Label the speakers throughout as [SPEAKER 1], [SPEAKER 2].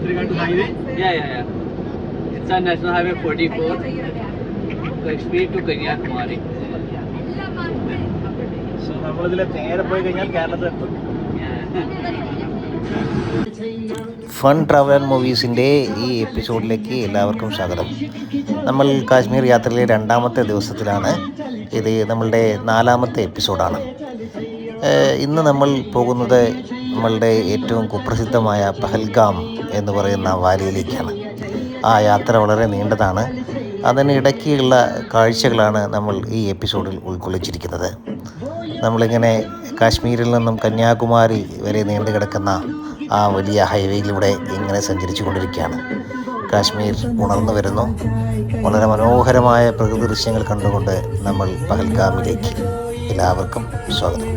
[SPEAKER 1] It's on National Highway 44, Kashmir to Kanyakumari.
[SPEAKER 2] So നമ്മളിതിലെ നേരെ പോയി കഴിഞ്ഞാൽ കേരളത്തിലെത്തും.
[SPEAKER 3] ഫൺ ട്രാവൽ ആൻഡ് മൂവീസിൻ്റെ ഈ എപ്പിസോഡിലേക്ക് എല്ലാവർക്കും സ്വാഗതം. നമ്മൾ കാശ്മീർ യാത്രയിലെ രണ്ടാമത്തെ ദിവസത്തിലാണ്. ഇത് നമ്മളുടെ 4ാമത്തെ എപ്പിസോഡാണ്. ഇന്ന് നമ്മൾ പോകുന്നത് നമ്മളുടെ ഏറ്റവും കുപ്രസിദ്ധമായ പഹൽഗാം എന്ന് പറയുന്ന വാലിയിലേക്കാണ്. ആ യാത്ര വളരെ നീണ്ടതാണ്. അതിനിടയ്ക്കുള്ള കാഴ്ചകളാണ് നമ്മൾ ഈ എപ്പിസോഡിൽ ഉൾക്കൊള്ളിച്ചിരിക്കുന്നത്. നമ്മളിങ്ങനെ കാശ്മീരിൽ നിന്നും കന്യാകുമാരി വരെ നീണ്ടു കിടക്കുന്ന ആ വലിയ ഹൈവേയിലൂടെ ഇങ്ങനെ സഞ്ചരിച്ചു കൊണ്ടിരിക്കുകയാണ്. കാശ്മീർ ഉണർന്നു വരുന്നു. വളരെ മനോഹരമായ പ്രകൃതി ദൃശ്യങ്ങൾ കണ്ടുകൊണ്ട് നമ്മൾ പഹൽഗാമിലേക്ക്. എല്ലാവർക്കും സ്വാഗതം.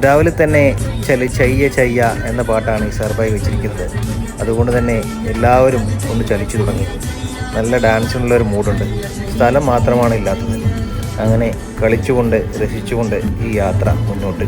[SPEAKER 3] രാവിലെ തന്നെ ചയ്യ ചയ്യ എന്ന പാട്ടാണ് ഈ സർബായി വെച്ചിരിക്കുന്നത്. അതുകൊണ്ട് തന്നെ എല്ലാവരും ഒന്ന് ചലിച്ചു തുടങ്ങി. നല്ല ഡാൻസിനുള്ളൊരു മൂഡുണ്ട്. സ്ഥലം മാത്രമാണ് ഇല്ലാത്തത്. അങ്ങനെ കളിച്ചുകൊണ്ട് രസിച്ചുകൊണ്ട് ഈ യാത്ര മുന്നോട്ട്.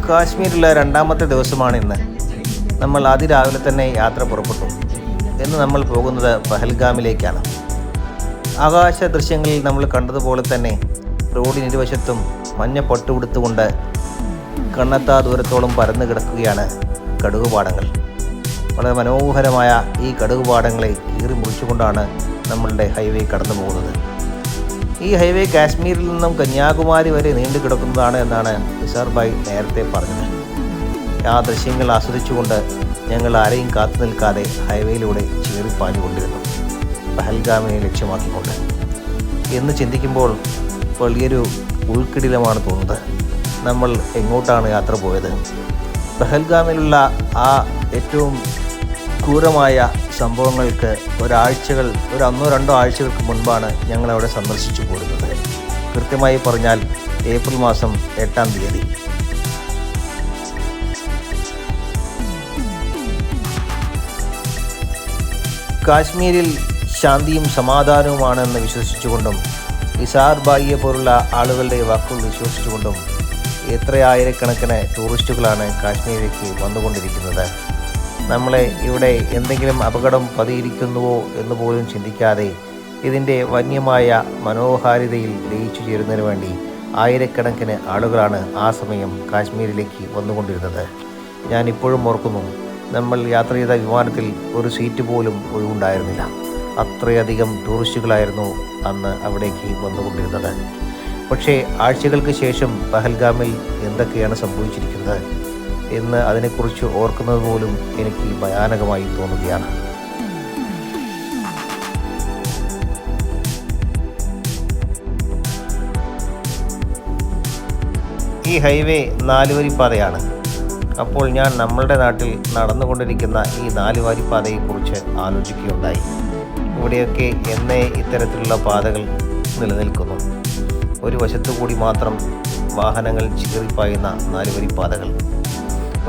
[SPEAKER 3] കാശ്മീരിലെ രണ്ടാമത്തെ ദിവസമാണ് ഇന്ന്. നമ്മൾ അതിരാവിലെ തന്നെ യാത്ര പുറപ്പെട്ടു. ഇന്ന് നമ്മൾ പോകുന്നത് പഹൽഗാമിലേക്കാണ്. ആകാശ ദൃശ്യങ്ങളിൽ നമ്മൾ കണ്ടതുപോലെ തന്നെ റോഡിനിരുവശത്തും മഞ്ഞ പട്ടുടുത്തുകൊണ്ട് കണ്ണെത്താ ദൂരത്തോളം പരന്നു കിടക്കുകയാണ് കടുകുപാടങ്ങൾ. വളരെ മനോഹരമായ ഈ കടുകുപാടങ്ങളെ കീറി മുറിച്ചുകൊണ്ടാണ് നമ്മളുടെ ഹൈവേ കടന്നു പോകുന്നത്. ഈ ഹൈവേ കാശ്മീരിൽ നിന്നും കന്യാകുമാരി വരെ നീണ്ടു കിടക്കുന്നതാണ് എന്നാണ് നിസാർ ഭായ് നേരത്തെ പറഞ്ഞത്. ആ ദൃശ്യങ്ങൾ ആസ്വദിച്ചുകൊണ്ട് ഞങ്ങൾ ആരെയും കാത്തു നിൽക്കാതെ ഹൈവേയിലൂടെ ചീറിപ്പാഞ്ഞുകൊണ്ടിരുന്നു, പഹൽഗാമിനെ ലക്ഷ്യമാക്കിക്കൊണ്ട്. എന്ന് ചിന്തിക്കുമ്പോൾ വലിയൊരു ഉൾക്കിടിലമാണ് തോന്നുന്നത്. നമ്മൾ എങ്ങോട്ടാണ് യാത്ര പോയത്? പഹൽഗാമിലുള്ള ആ ഏറ്റവും ക്രൂരമായ സംഭവങ്ങൾക്ക് ഒരു 1-2 ആഴ്ചകൾക്ക് മുൻപാണ് ഞങ്ങളവിടെ സന്ദർശിച്ചു പോരുന്നത്. കൃത്യമായി പറഞ്ഞാൽ ഏപ്രിൽ മാസം 8-ാം തീയതി. കാശ്മീരിൽ ശാന്തിയും സമാധാനവുമാണെന്ന് വിശ്വസിച്ചുകൊണ്ടും നിസാർ ഭായിയെ പോലുള്ള ആളുകളുടെ വാക്കുകൾ വിശ്വസിച്ചുകൊണ്ടും ആയിരക്കണക്കിന് ടൂറിസ്റ്റുകളാണ് കാശ്മീരിലേക്ക് വന്നുകൊണ്ടിരിക്കുന്നത്. നമ്മളെ ഇവിടെ എന്തെങ്കിലും അപകടം പതിയിരിക്കുന്നുവോ എന്ന് പോലും ചിന്തിക്കാതെ ഇതിൻ്റെ വന്യമായ മനോഹാരിതയിൽ ലയിച്ചു ചേരുന്നതിന് വേണ്ടി ആയിരക്കണക്കിന് ആളുകളാണ് ആ സമയം കാശ്മീരിലേക്ക് വന്നുകൊണ്ടിരുന്നത്. ഞാൻ ഇപ്പോഴും ഓർക്കുന്നു, നമ്മൾ യാത്ര ചെയ്ത വിമാനത്തിൽ ഒരു സീറ്റ് പോലും ഒഴിവുണ്ടായിരുന്നില്ല. അത്രയധികം ടൂറിസ്റ്റുകളായിരുന്നു അന്ന് അവിടേക്ക് വന്നുകൊണ്ടിരുന്നത്. പക്ഷേ ആഴ്ചകൾക്ക് ശേഷം പഹൽഗാമിൽ എന്തൊക്കെയാണ് സംഭവിച്ചിരിക്കുന്നത് എന്ന് അതിനെക്കുറിച്ച് ഓർക്കുന്നത് പോലും എനിക്ക് ഭയാനകമായി തോന്നുകയാണ്. ഈ ഹൈവേ 4 വരിപ്പാതയാണ്. അപ്പോൾ ഞാൻ നമ്മളുടെ നാട്ടിൽ നടന്നുകൊണ്ടിരിക്കുന്ന ഈ 4 വരിപ്പാതയെക്കുറിച്ച് ആലോചിക്കുകയുണ്ടായി. ഇവിടെയൊക്കെ എന്നേ ഇത്തരത്തിലുള്ള പാതകൾ നിലനിൽക്കുന്നു. ഒരു വശത്തുകൂടി മാത്രം വാഹനങ്ങൾ ചീറിപ്പായുന്ന 4 വരിപ്പാതകൾ.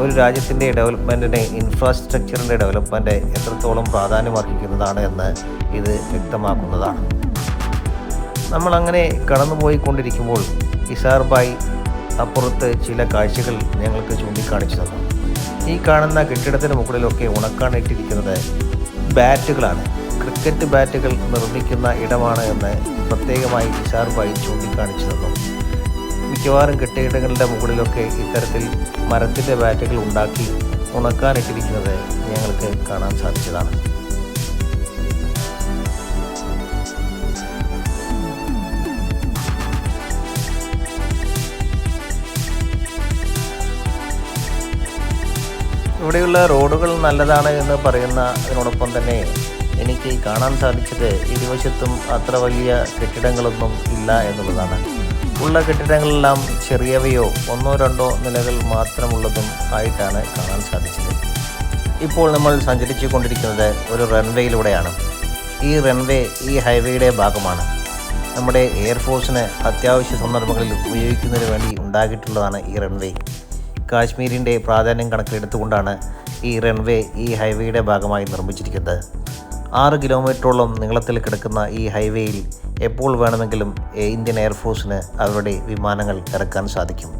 [SPEAKER 3] ഒരു രാജ്യത്തിൻ്റെ ഡെവലപ്മെൻറ്റിനെ, ഇൻഫ്രാസ്ട്രക്ചറിൻ്റെ ഡെവലപ്മെൻറ്റ് എത്രത്തോളം പ്രാധാന്യമർഹിക്കുന്നതാണ് എന്ന് ഇത് വ്യക്തമാക്കുന്നതാണ്. നമ്മളങ്ങനെ കടന്നുപോയിക്കൊണ്ടിരിക്കുമ്പോൾ നിസാർ ഭായ് അപ്പുറത്ത് ചില കാഴ്ചകൾ ഞങ്ങൾക്ക് ചൂണ്ടിക്കാണിച്ചു തന്നു. ഈ കാണുന്ന കെട്ടിടത്തിന് മുകളിലൊക്കെ ഉണക്കാനിട്ടിരിക്കുന്നത് ബാറ്റുകളാണ്. ക്രിക്കറ്റ് ബാറ്റുകൾ നിർമ്മിക്കുന്ന ഇടമാണ് എന്ന് പ്രത്യേകമായി നിസാർ ഭായ് ചൂണ്ടിക്കാണിച്ചു തന്നു. മിക്കവാറും കെട്ടിടങ്ങളുടെ മുകളിലൊക്കെ ഇത്തരത്തിൽ മരത്തിൻ്റെ ബാറ്റുകൾ ഉണ്ടാക്കി ഉണക്കാനിട്ടിരിക്കുന്നത് ഞങ്ങൾക്ക് കാണാൻ സാധിച്ചതാണ്. ഇവിടെയുള്ള റോഡുകൾ നല്ലതാണ് എന്ന് പറയുന്നതിനോടൊപ്പം തന്നെ എനിക്ക് കാണാൻ സാധിച്ചത് ഇരുവശത്തും അത്ര വലിയ കെട്ടിടങ്ങളൊന്നും ഇല്ല എന്നുള്ളതാണ്. ഉള്ള കെട്ടിടങ്ങളെല്ലാം ചെറിയവയോ 1-2 നിലകൾ മാത്രമുള്ളതും ആയിട്ടാണ് കാണാൻ സാധിച്ചത്. ഇപ്പോൾ നമ്മൾ സഞ്ചരിച്ചു കൊണ്ടിരിക്കുന്നത് ഒരു റൺവേയിലൂടെയാണ്. ഈ റൺവേ ഈ ഹൈവേയുടെ ഭാഗമാണ്. നമ്മുടെ എയർഫോഴ്സിന് അത്യാവശ്യ സന്ദർഭങ്ങളിൽ ഉപയോഗിക്കുന്നതിന് വേണ്ടി ഉണ്ടാക്കിയിട്ടുള്ളതാണ് ഈ റൺവേ. കാശ്മീരിൻ്റെ പ്രാധാന്യം കണക്കിലെടുത്തുകൊണ്ടാണ് ഈ റൺവേ ഈ ഹൈവേയുടെ ഭാഗമായി നിർമ്മിച്ചിരിക്കുന്നത്. 6 കിലോമീറ്ററോളം നീളത്തിൽ കിടക്കുന്ന ഈ ഹൈവേയിൽ എപ്പോൾ വേണമെങ്കിലും ഇന്ത്യൻ എയർഫോഴ്സിന് അവരുടെ വിമാനങ്ങൾ ഇറക്കാൻ സാധിക്കും.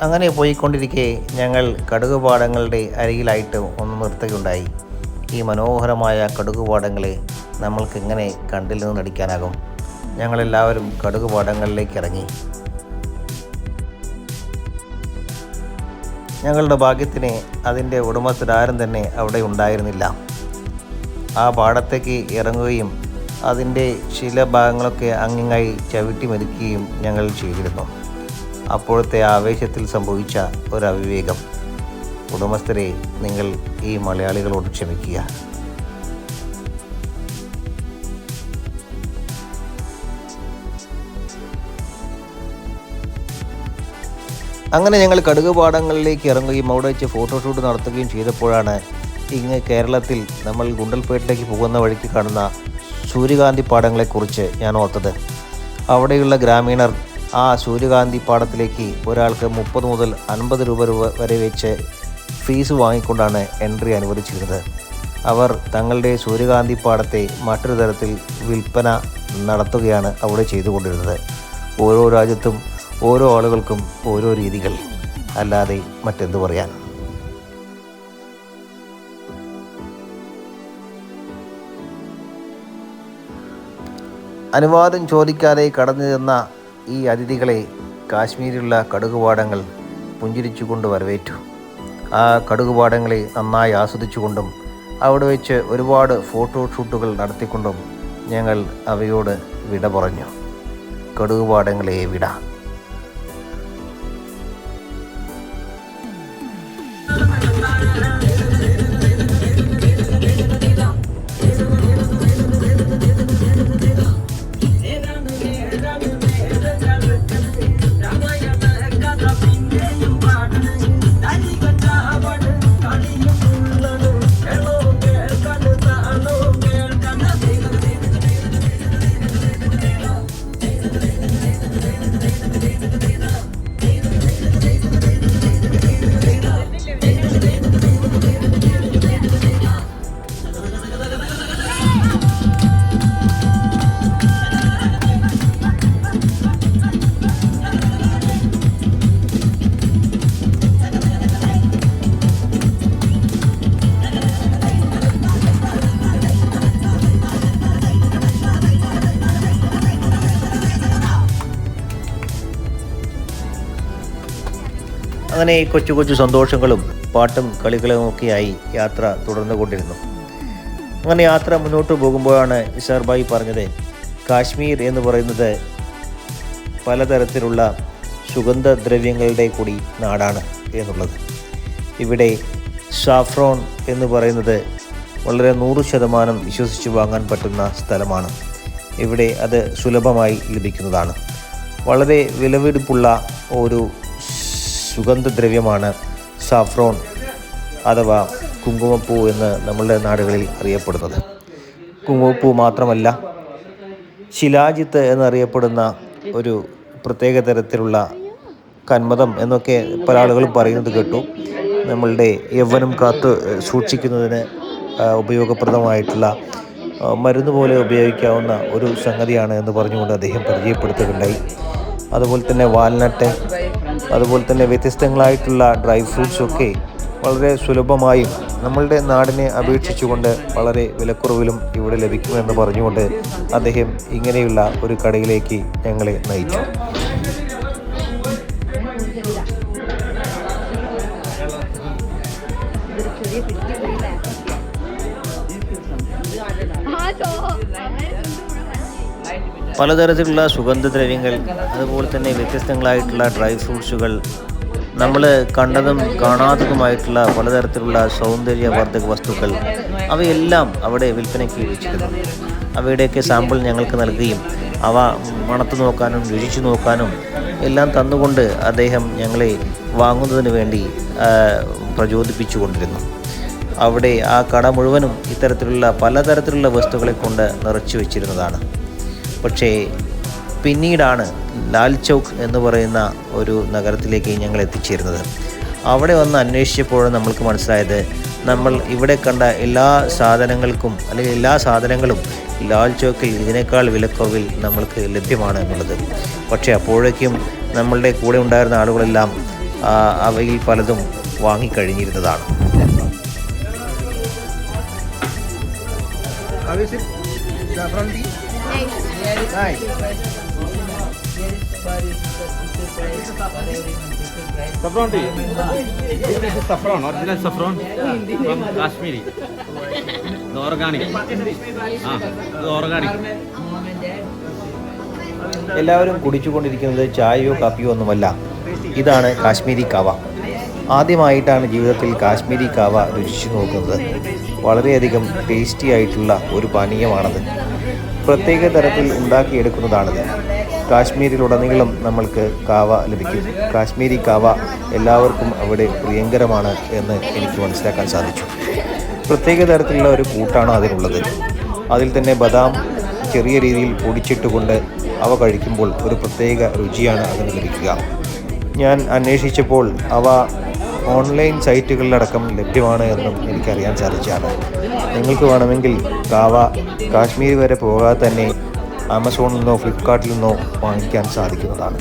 [SPEAKER 3] അങ്ങനെ പോയിക്കൊണ്ടിരിക്കെ ഞങ്ങൾ കടുകുപാടങ്ങളുടെ അരികിലായിട്ട് ഒന്ന് നിർത്തുകയുണ്ടായി. ഈ മനോഹരമായ കടുകുപാടങ്ങളെ നമ്മൾക്ക് എങ്ങനെ കണ്ടിൽ നിന്ന് നടിക്കാനാകും? ഞങ്ങളെല്ലാവരും കടുകുപാടങ്ങളിലേക്ക് ഇറങ്ങി. ഞങ്ങളുടെ ഭാഗ്യത്തിന് അതിൻ്റെ ഉടമസ്ഥരാരും തന്നെ അവിടെ ഉണ്ടായിരുന്നില്ല. ആ പാടത്തേക്ക് ഇറങ്ങുകയും അതിൻ്റെ ചില ഭാഗങ്ങളൊക്കെ അങ്ങിങ്ങായി ചവിട്ടി മെതിക്കുകയും ഞങ്ങൾ ചെയ്തിരുന്നു. അപ്പോഴത്തെ ആവേശത്തിൽ സംഭവിച്ച ഒരു അവിവേകം. ഉടമസ്ഥരെ, നിങ്ങൾ ഈ മലയാളികളോട് ക്ഷമിക്കുക. അങ്ങനെ ഞങ്ങൾ കടുകുപാടങ്ങളിലേക്ക് ഇറങ്ങുകയും അവിടെ വെച്ച് ഫോട്ടോഷൂട്ട് നടത്തുകയും ചെയ്തപ്പോഴാണ് ഇങ്ങ് കേരളത്തിൽ നമ്മൾ ഗുണ്ടൽപേട്ടിലേക്ക് പോകുന്ന വഴിക്ക് കാണുന്ന സൂര്യകാന്തി പാടങ്ങളെക്കുറിച്ച് ഞാൻ ഓർത്തത്. അവിടെയുള്ള ഗ്രാമീണർ ആ സൂര്യകാന്തി പാടത്തിലേക്ക് ഒരാൾക്ക് 30 മുതൽ 50 രൂപ വരെ വെച്ച് ഫീസ് വാങ്ങിക്കൊണ്ടാണ് എൻട്രി അനുവദിച്ചിരുന്നത്. അവർ തങ്ങളുടെ സൂര്യകാന്തി പാടത്തെ മറ്റൊരു തരത്തിൽ വിൽപ്പന നടത്തുകയാണ് അവിടെ ചെയ്തുകൊണ്ടിരുന്നത്. ഓരോ രാജ്യത്തും ഓരോ ആളുകൾക്കും ഓരോ രീതികൾ, അല്ലാതെ മറ്റെന്തു പറയാൻ. അനുവാദം ചോദിക്കാതെ കടന്നു ചെന്ന ഈ അതിഥികളെ കാശ്മീരിലുള്ള കടുകുപാടങ്ങൾ പുഞ്ചിരിച്ചുകൊണ്ട് വരവേറ്റു. ആ കടുകുപാടങ്ങളെ നന്നായി ആസ്വദിച്ചുകൊണ്ടും അവിടെ വെച്ച് ഒരുപാട് ഫോട്ടോഷൂട്ടുകൾ നടത്തിക്കൊണ്ടും ഞങ്ങൾ അവയോട് വിട പറഞ്ഞു. കടുകുപാടങ്ങളെ വിട. അങ്ങനെ കൊച്ചു കൊച്ചു സന്തോഷങ്ങളും പാട്ടും കളികളുമൊക്കെയായി യാത്ര തുടർന്നുകൊണ്ടിരുന്നു. അങ്ങനെ യാത്ര മുന്നോട്ട് പോകുമ്പോഴാണ് ഇസാർ ഭായി പറഞ്ഞത്, കാശ്മീർ എന്ന് പറയുന്നത് പലതരത്തിലുള്ള സുഗന്ധദ്രവ്യങ്ങളുടെ കൂടി നാടാണ് എന്നുള്ളത്. ഇവിടെ സാഫ്രോൺ എന്ന് പറയുന്നത് വളരെ 100% വിശ്വസിച്ച് വാങ്ങാൻ പറ്റുന്ന സ്ഥലമാണ്. ഇവിടെ അത് സുലഭമായി ലഭിക്കുന്നതാണ്. വളരെ വിലപിടിപ്പുള്ള ഒരു സുഗന്ധദ്രവ്യമാണ് സാഫ്രോൺ അഥവാ കുങ്കുമപ്പൂ എന്ന് നമ്മളുടെ നാടുകളിൽ അറിയപ്പെടുന്നത്. കുങ്കുമപ്പൂ മാത്രമല്ല, ശിലാജിത്ത് എന്നറിയപ്പെടുന്ന ഒരു പ്രത്യേക തരത്തിലുള്ള കന്മദം എന്നൊക്കെ പല ആളുകളും പറയുന്നത് കേട്ടു. നമ്മളുടെ യൗവനം കാത്ത് സൂക്ഷിക്കുന്നതിന് ഉപയോഗപ്രദമായിട്ടുള്ള മരുന്ന് പോലെ ഉപയോഗിക്കാവുന്ന ഒരു സംഗതിയാണ് എന്ന് പറഞ്ഞുകൊണ്ട് അദ്ദേഹം പരിചയപ്പെടുത്തുകയുണ്ടായി. അതുപോലെ തന്നെ വാൽനട്ട്, അതുപോലെ തന്നെ വ്യത്യസ്തങ്ങളായിട്ടുള്ള ഡ്രൈ ഫ്രൂട്ട്സൊക്കെ വളരെ സുലഭമായും നമ്മളുടെ നാടിനെ അപേക്ഷിച്ചുകൊണ്ട് വളരെ വിലക്കുറവിലും ഇവിടെ ലഭിക്കുമെന്ന് പറഞ്ഞുകൊണ്ട് അദ്ദേഹം ഇങ്ങനെയുള്ള ഒരു കടയിലേക്ക് ഞങ്ങളെ നയിച്ചു. പലതരത്തിലുള്ള സുഗന്ധദ്രവ്യങ്ങൾ, അതുപോലെ തന്നെ വ്യത്യസ്തങ്ങളായിട്ടുള്ള ഡ്രൈ ഫ്രൂട്ട്സുകൾ, നമ്മൾ കണ്ടതും കാണാത്തതുമായിട്ടുള്ള പലതരത്തിലുള്ള സൗന്ദര്യവർദ്ധക വസ്തുക്കൾ, അവയെല്ലാം അവിടെ വിൽപ്പനയ്ക്ക് വെച്ചിരുന്നു. അവയുടെയൊക്കെ സാമ്പിൾ ഞങ്ങൾക്ക് നൽകുകയും അവ മണത്ത് നോക്കാനും രുചിച്ചു നോക്കാനും എല്ലാം തന്നുകൊണ്ട് അദ്ദേഹം ഞങ്ങളെ വാങ്ങുന്നതിന് വേണ്ടി പ്രചോദിപ്പിച്ചു കൊണ്ടിരുന്നു. അവിടെ ആ കട മുഴുവനും ഇത്തരത്തിലുള്ള പലതരത്തിലുള്ള വസ്തുക്കളെ കൊണ്ട് നിറച്ചു വെച്ചിരുന്നതാണ്. പക്ഷേ പിന്നീടാണ് ലാൽ ചൗക്ക് എന്ന് പറയുന്ന ഒരു നഗരത്തിലേക്ക് ഞങ്ങൾ എത്തിച്ചേരുന്നത്. അവിടെ വന്ന് അന്വേഷിച്ചപ്പോൾ നമ്മൾക്ക് മനസ്സിലായത്, നമ്മൾ ഇവിടെ കണ്ട എല്ലാ സാധനങ്ങൾക്കും അല്ലെങ്കിൽ എല്ലാ സാധനങ്ങളും ലാൽ ചൗക്കിൽ ഇതിനേക്കാൾ വിലക്കുറവിൽ നമ്മൾക്ക് ലഭ്യമാണ് എന്നുള്ളത്. പക്ഷേ അപ്പോഴേക്കും നമ്മളുടെ കൂടെ ഉണ്ടായിരുന്ന ആളുകളെല്ലാം അവയിൽ പലതും വാങ്ങിക്കഴിഞ്ഞിരുന്നതാണ്.
[SPEAKER 2] Saffron tea. This is saffron, original saffron from Kashmiri. The organic. The organic.
[SPEAKER 3] എല്ലാവരും കുടിച്ചുകൊണ്ടിരിക്കുന്നത് ചായയോ കാപ്പിയോ ഒന്നുമല്ല. ഇതാണ് കാശ്മീരി കാവ. ആദ്യമായിട്ടാണ് ജീവിതത്തിൽ കാശ്മീരി കാവ രുചിച്ചു നോക്കുന്നത്. വളരെയധികം ടേസ്റ്റി ആയിട്ടുള്ള ഒരു പാനീയമാണത്. പ്രത്യേക തരത്തിൽ ഉണ്ടാക്കിയെടുക്കുന്നതാണിത്. കാശ്മീരിലുടനീളം നമ്മൾക്ക് കാവ ലഭിക്കും. കാശ്മീരി കാവ എല്ലാവർക്കും അവിടെ പ്രിയങ്കരമാണ് എന്ന് എനിക്ക് മനസ്സിലാക്കാൻ സാധിച്ചു. പ്രത്യേക തരത്തിലുള്ള ഒരു കൂട്ടാണ് അതിനുള്ളത്. അതിൽ തന്നെ ബദാം ചെറിയ രീതിയിൽ പൊടിച്ചിട്ടുകൊണ്ട് അവ കഴിക്കുമ്പോൾ ഒരു പ്രത്യേക രുചിയാണ് അതിന് ലഭിക്കുക. ഞാൻ അന്വേഷിച്ചപ്പോൾ അവ ഓൺലൈൻ സൈറ്റുകളിലടക്കം ലഭ്യമാണ് എന്നും എനിക്കറിയാൻ സാധിച്ചാണ്. നിങ്ങൾക്ക് വേണമെങ്കിൽ കാവ കാശ്മീർ വരെ പോകാതെ തന്നെ ആമസോണിൽ നിന്നോ ഫ്ലിപ്കാർട്ടിൽ നിന്നോ വാങ്ങിക്കാൻ സാധിക്കുന്നതാണ്.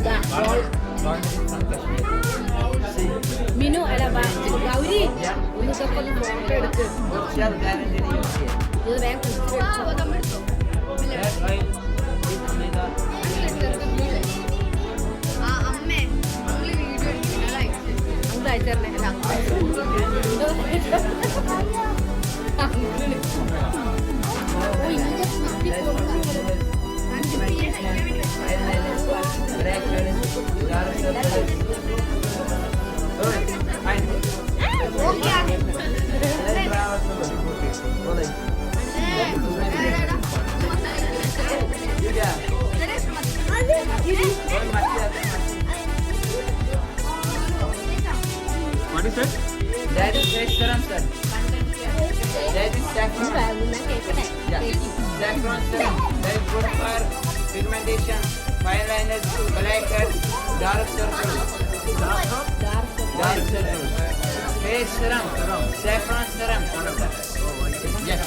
[SPEAKER 4] Minu ada Gauri. Untuk apa lu mau എടുത്ത്? ഇത് വേഗം കുടിച്ചു. അമ്മേ നമ്മള് വീഡിയോ എടുക്കുന്ന അയച്ചേരണേ.
[SPEAKER 1] What is it?
[SPEAKER 5] That is restaurant, sir. That is saffron. Yeah. Saffron serum. That is good for pigmentation, fine liners, blackheads, dark circles. Dark circles. Face serum. Saffron serum. Yes.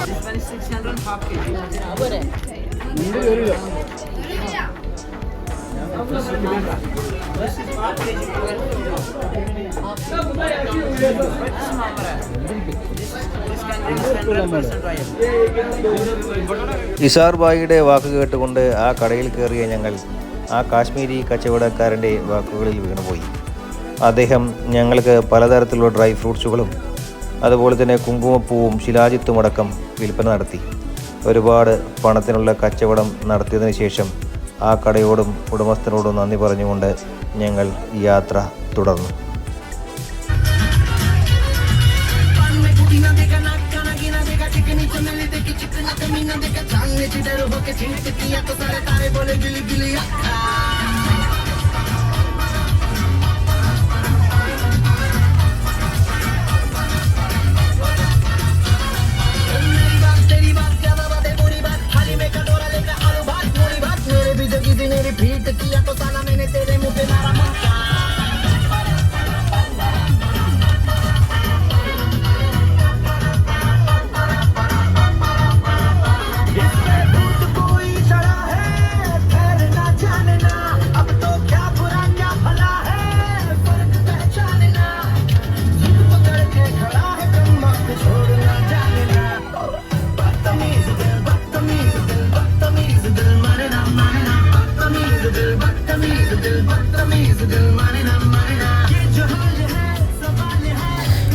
[SPEAKER 5] This one is 650. This is 1 kg. This contains 100% oil.
[SPEAKER 3] ഇസാർ ബായിയുടെ വാക്ക് കേട്ടുകൊണ്ട് ആ കടയിൽ കയറിയ ഞങ്ങൾ ആ കാശ്മീരി കച്ചവടക്കാരൻ്റെ വാക്കുകളിൽ വീണുപോയി. അദ്ദേഹം ഞങ്ങൾക്ക് പലതരത്തിലുള്ള ഡ്രൈ ഫ്രൂട്ട്സുകളും അതുപോലെ തന്നെ കുങ്കുമപ്പൂവും ശിലാജിത്തുമടക്കം വിൽപ്പന നടത്തി. ഒരുപാട് പണത്തിനുള്ള കച്ചവടം നടത്തിയതിനു ശേഷം ആ കടയോടും ഉടമസ്ഥനോടും നന്ദി പറഞ്ഞുകൊണ്ട് ഞങ്ങൾ യാത്ര തുടർന്നു.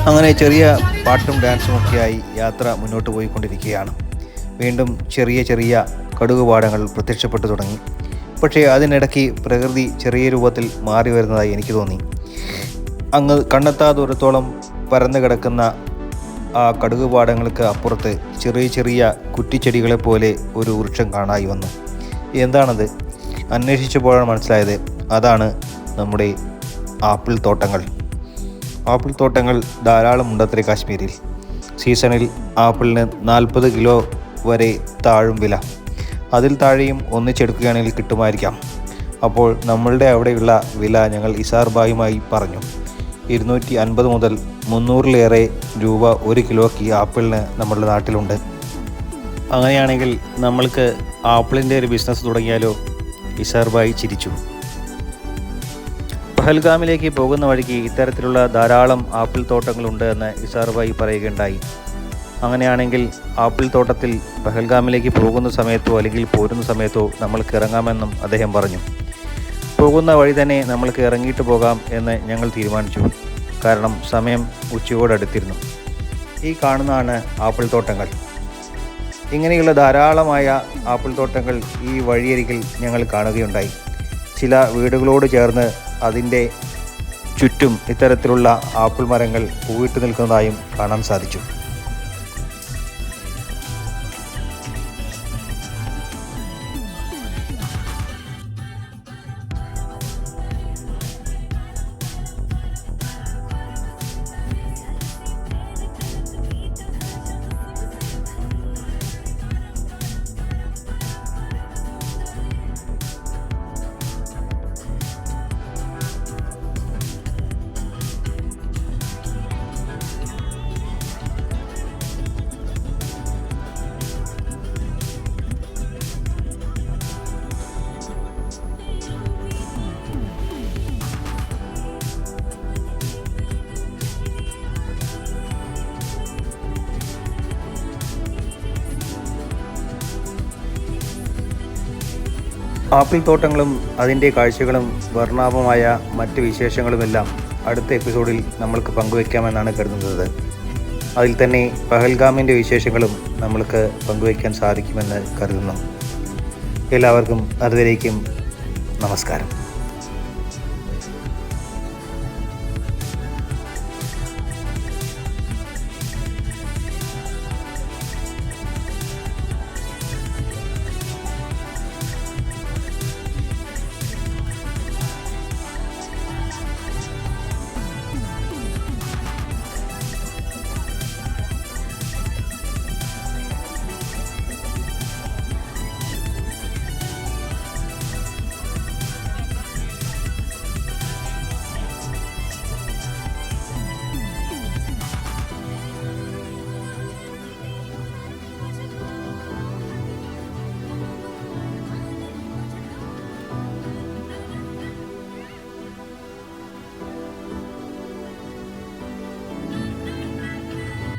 [SPEAKER 3] അങ്ങനെ ചെറിയ പാട്ടും ഡാൻസും ഒക്കെയായി യാത്ര മുന്നോട്ട് പോയിക്കൊണ്ടിരിക്കുകയാണ്. വീണ്ടും ചെറിയ ചെറിയ കടുകുപാടങ്ങൾ പ്രത്യക്ഷപ്പെട്ടു തുടങ്ങി. പക്ഷേ അതിനിടയ്ക്ക് പ്രകൃതി ചെറിയ രൂപത്തിൽ മാറി വരുന്നതായി എനിക്ക് തോന്നി. അങ്ങ് കണ്ണെത്താ ദൂരത്തോളം പരന്നു കിടക്കുന്ന ആ കടുകുപാടങ്ങൾക്ക് അപ്പുറത്ത് ചെറിയ ചെറിയ കുറ്റിച്ചെടികളെപ്പോലെ ഒരു വൃക്ഷം കാണായി വന്നു. എന്താണത്? അന്വേഷിച്ചപ്പോഴാണ് മനസ്സിലായത്, അതാണ് നമ്മുടെ ആപ്പിൾ തോട്ടങ്ങൾ. ആപ്പിൾ തോട്ടങ്ങൾ ധാരാളം ഉണ്ടത്രേ കാശ്മീരിൽ. സീസണിൽ ആപ്പിളിന് 40 കിലോ വരെ താഴും വില. അതിൽ താഴെയും ഒന്നിച്ചെടുക്കുകയാണെങ്കിൽ കിട്ടുമായിരിക്കാം. അപ്പോൾ നമ്മളുടെ അവിടെയുള്ള വില ഞങ്ങൾ ഇസാർ ബായുമായി പറഞ്ഞു. 250 മുതൽ 300-ലേറെ രൂപ 1 കിലോയ്ക്ക് ആപ്പിളിന് നമ്മുടെ നാട്ടിലുണ്ട്. അങ്ങനെയാണെങ്കിൽ നമ്മൾക്ക് ആപ്പിളിൻ്റെ ഒരു ബിസിനസ് തുടങ്ങിയാലോ? ഇസാർ ബായി ചിരിച്ചു. പഹൽഗാമിലേക്ക് പോകുന്ന വഴിക്ക് ഇത്തരത്തിലുള്ള ധാരാളം ആപ്പിൾ തോട്ടങ്ങളുണ്ട് എന്ന് ഇസാർ ബായി പറയുകയുണ്ടായി. അങ്ങനെയാണെങ്കിൽ ആപ്പിൾ തോട്ടത്തിൽ പഹൽഗാമിലേക്ക് പോകുന്ന സമയത്തോ അല്ലെങ്കിൽ പോരുന്ന സമയത്തോ നമ്മൾക്ക് ഇറങ്ങാമെന്നും അദ്ദേഹം പറഞ്ഞു. പോകുന്ന വഴി തന്നെ നമ്മൾക്ക് ഇറങ്ങിയിട്ട് പോകാം എന്ന് ഞങ്ങൾ തീരുമാനിച്ചു. കാരണം സമയം ഉച്ചയോടടുത്തിരുന്നു. ഈ കാണുന്നതാണ് ആപ്പിൾ തോട്ടങ്ങൾ. ഇങ്ങനെയുള്ള ധാരാളമായ ആപ്പിൾ തോട്ടങ്ങൾ ഈ വഴിയരികിൽ ഞങ്ങൾ കാണുകയുണ്ടായി. ചില വീടുകളോട് ചേർന്ന് അതിൻ്റെ ചുറ്റും ഇത്തരത്തിലുള്ള ആപ്പിൾ മരങ്ങൾ പൂവിട്ട് നിൽക്കുന്നതായും കാണാൻ സാധിച്ചു. ആപ്പിൾ തോട്ടങ്ങളും അതിൻ്റെ കാഴ്ചകളും വർണ്ണാഭമായ മറ്റ് വിശേഷങ്ങളുമെല്ലാം അടുത്ത എപ്പിസോഡിൽ നമ്മൾക്ക് പങ്കുവയ്ക്കാമെന്നാണ് കരുതുന്നത്. അതിൽ തന്നെ പഹൽഗാമിൻ്റെ വിശേഷങ്ങളും നമ്മൾക്ക് പങ്കുവയ്ക്കാൻ സാധിക്കുമെന്ന് കരുതുന്നു. എല്ലാവർക്കും അതുവരേക്കും നമസ്കാരം.